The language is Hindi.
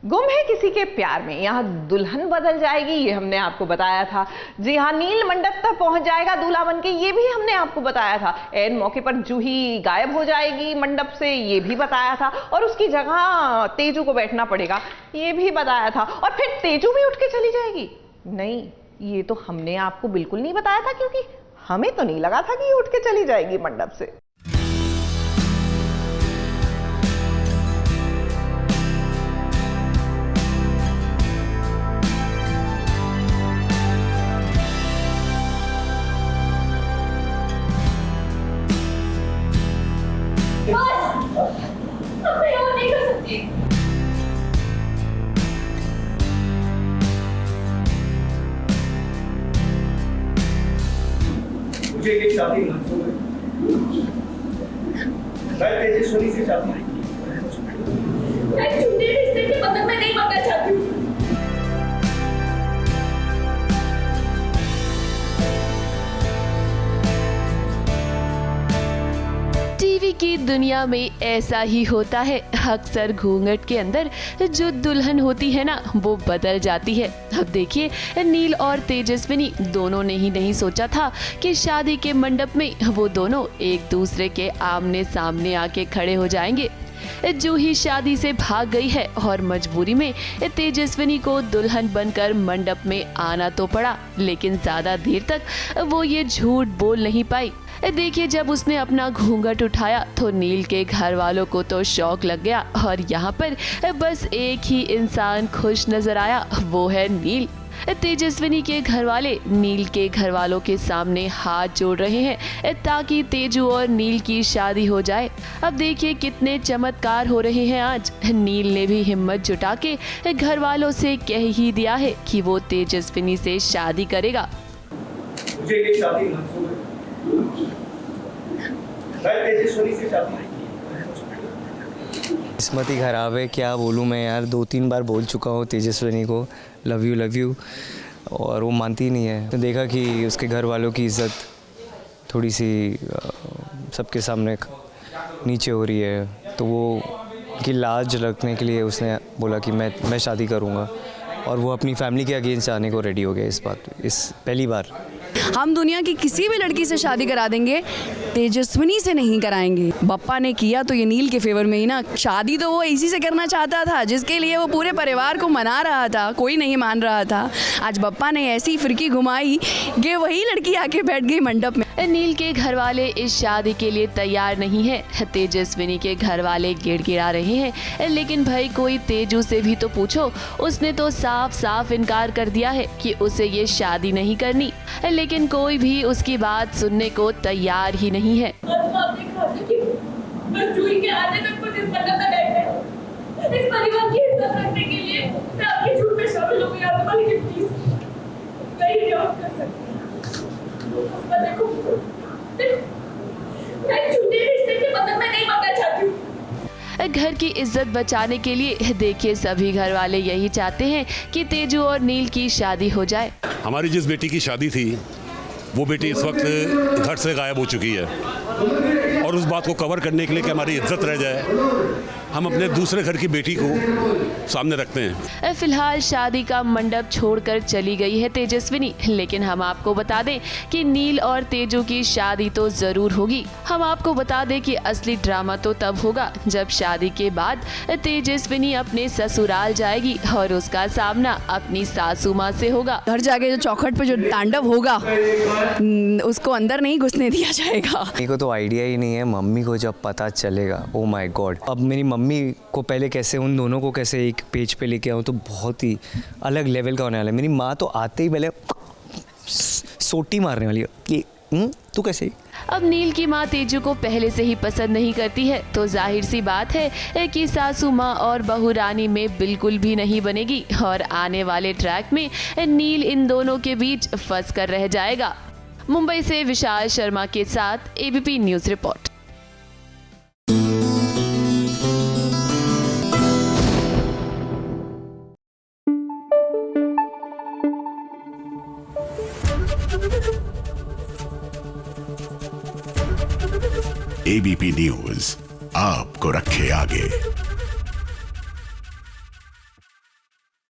गुम है किसी के प्यार में, यहाँ दुल्हन बदल जाएगी ये हमने आपको बताया था। जी हाँ, नील मंडप तक पहुंच जाएगा दूल्हा बनके, ये भी हमने आपको बताया था। एन मौके पर जूही गायब हो जाएगी मंडप से, ये भी बताया था। और उसकी जगह तेजू को बैठना पड़ेगा, ये भी बताया था। और फिर तेजू भी उठ के चली जाएगी। नहीं, ये तो हमने आपको बिल्कुल नहीं बताया था, क्योंकि हमें तो नहीं लगा था कि ये उठ के चली जाएगी मंडप से। मुझे ये शादी मंजूर है। मैं तेजस्वनी से शादी मैं झूठे रिश्ते के बंधन में नहीं बनना चाहती हूँ। टीवी की दुनिया में ऐसा ही होता है। अक्सर घूंघट के अंदर जो दुल्हन होती है ना, वो बदल जाती है। अब देखिए, नील और तेजस्विनी दोनों ने ही नहीं सोचा था कि शादी के मंडप में वो दोनों एक दूसरे के आमने सामने आके खड़े हो जाएंगे। जूही शादी से भाग गई है और मजबूरी में तेजस्विनी को दुल्हन बनकर मंडप में आना तो पड़ा, लेकिन ज्यादा देर तक वो ये झूठ बोल नहीं पाई। देखिए, जब उसने अपना घूंघट उठाया तो नील के घर वालों को तो शौक लग गया और यहाँ पर बस एक ही इंसान खुश नजर आया, वो है नील। तेजस्विनी के घर वाले नील के घर वालों के सामने हाथ जोड़ रहे हैं ताकि तेजू और नील की शादी हो जाए। अब देखिए कितने चमत्कार हो रहे हैं आज। नील ने भी हिम्मत जुटा के घर वालों से कह ही दिया है कि वो तेजस्विनी से शादी करेगा। मुझे ये शादी मंजूर है। मैं तेजस्वनी से शादी किस्मत ही खराब है, क्या बोलूँ मैं यार। 2-3 बार बोल चुका हूँ तेजस्विनी को लव यू, और वो मानती नहीं है। तो देखा कि उसके घर वालों की इज़्ज़त थोड़ी सी सबके सामने नीचे हो रही है, तो वो की लाज रखने के लिए उसने बोला कि मैं शादी करूँगा, और वो अपनी फैमिली के अगेंस्ट आने को रेडी हो गया। इस पहली बार हम दुनिया की किसी भी लड़की से शादी करा देंगे, तेजस्विनी से नहीं कराएंगे। बप्पा ने किया तो ये नील के फेवर में ही ना। शादी तो वो इसी से करना चाहता था जिसके लिए वो पूरे परिवार को मना रहा था, कोई नहीं मान रहा था। आज बप्पा ने ऐसी फिरकी घुमाई कि वही लड़की आके बैठ गई मंडप में। नील के घर वाले इस शादी के लिए तैयार नहीं है। तेजस्विनी के घर वाले गिड़गिड़ा रहे हैं, लेकिन भाई कोई तेजू से भी तो पूछो, उसने तो साफ साफ इनकार कर दिया है कि उसे ये शादी नहीं करनी। लेकिन कोई भी उसकी बात सुनने को तैयार ही नहीं है। इस परिवार की इज्जत रखने के लिए मैं आपके झूठ में शामिल हो गई। आप वाली प्लीज नहीं कर सकती। देखो, मैं झूठे रिश्ते के बंधन में नहीं बनना चाहती हूँ। घर की इज्जत बचाने के लिए देखिए सभी घर वाले यही चाहते हैं कि तेजू और नील की शादी हो जाए। हमारी जिस बेटी की शादी थी वो बेटी इस वक्त घर से गायब हो चुकी है, और उस बात को कवर करने के लिए कि हमारी इज्जत रह जाए, हम अपने दूसरे घर की बेटी को सामने रखते हैं। फिलहाल शादी का मंडप छोड़कर चली गई है तेजस्विनी, लेकिन हम आपको बता दें कि नील और तेजू की शादी तो जरूर होगी। हम आपको बता दें कि असली ड्रामा तो तब होगा जब शादी के बाद तेजस्विनी अपने ससुराल जाएगी और उसका सामना अपनी सासू माँ से होगा। घर जाके जो चौखट पे जो तांडव होगा उसको अंदर नहीं घुसने दिया जाएगा। मेरे को तो आइडिया ही नहीं है मम्मी को जब पता चलेगा। ओ माय गॉड, अब मेरी मम्मी को पहले कैसे उन दोनों को कैसे एक पेज पे लेके आऊँ तो बहुत ही अलग लेवल का होने वाला है। मेरी माँ तो आते ही पहले सोटी मारने वाली है कि तू कैसे। अब नील की माँ तेजू को पहले से ही पसंद नहीं करती है, तो जाहिर सी बात है कि सासू माँ और बहू रानी में बिल्कुल भी नहीं बनेगी और आने वाले ट्रैक में नील इन दोनों के बीच फंस कर रह जाएगा। मुंबई से विशाल शर्मा के साथ ABP news report. ABP news आपको रखे आगे।